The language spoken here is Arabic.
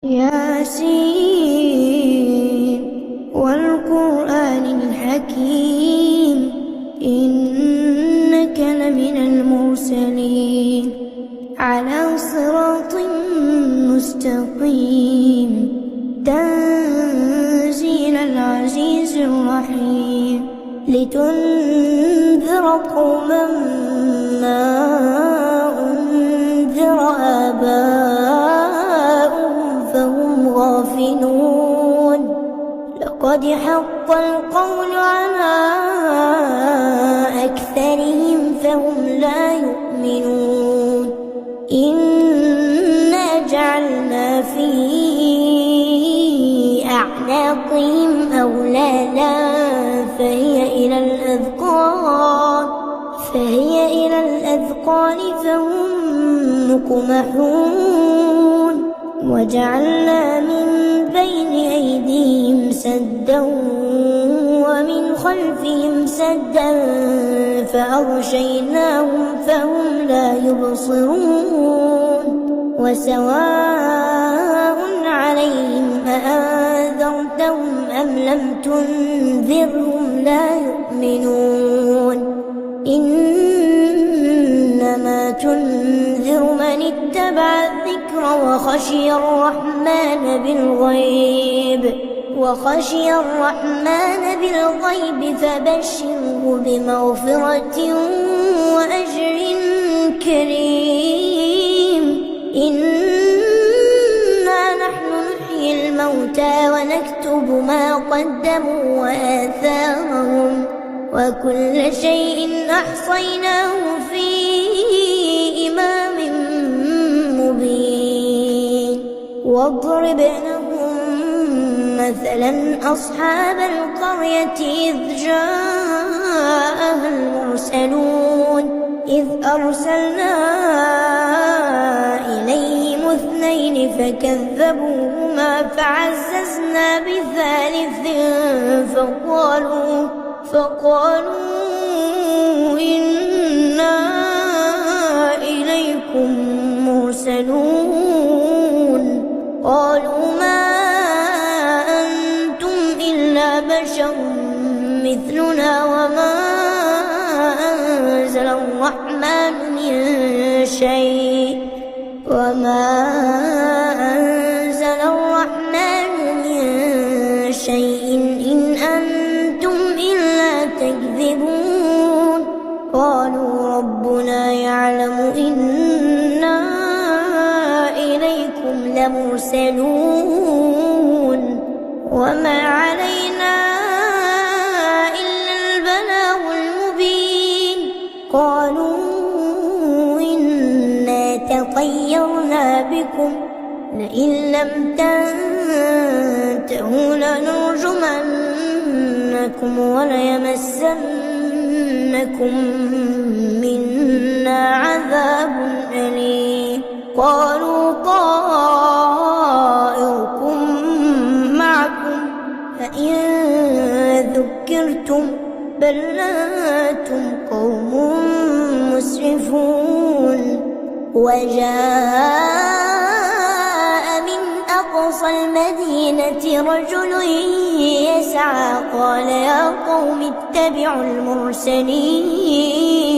ياسين والقرآن الحكيم إنك لمن المرسلين على صراط مستقيم تنزيل العزيز الرحيم لتنذر قوما ما أنذر آباؤهم فهم غافلون لقد حق القول على أكثرهم فهم لا يؤمنون إنا جعلنا في أعناقهم أغلالا فهي إلى الأذقان فهم مقمحون وجعلنا من بين أيديهم سدا ومن خلفهم سدا فأغشيناهم فهم لا يبصرون وسواء عليهم أأنذرتهم أم لم تنذرهم لا يؤمنون إنما تنذر من اتبع الذكر وخشي الرحمن بالغيب فبشره بمغفرة وأجر كريم إنا نحن نحيي الموتى ونكتب ما قدموا وآثارهم وكل شيء أحصيناه في إمام مبين واضرب لهم مثلا أصحاب القرية إذ جاءها المرسلون إذ أرسلنا إليهم 2 فكذبوهما فعززنا بثالث فقالوا إنا إليكم مرسلون قالوا ما أنتم إلا بشر مثلنا وما أنزل الرحمن من شيء إن أنتم إلا تكذبون قالوا ربنا يعلم إنا إليكم لمرسلون وما علينا إلا البلاغ المبين قالوا إنا تطيرنا بكم لئن لم تنتهوا لنرجمنكم وليمسنكم منا عذاب أليم قالوا طائركم معكم فإن ذكرتم بل أنتم قوم مسرفون وجاء من أقصى المدينة رجل يسعى قال يا قوم اتبعوا المرسلين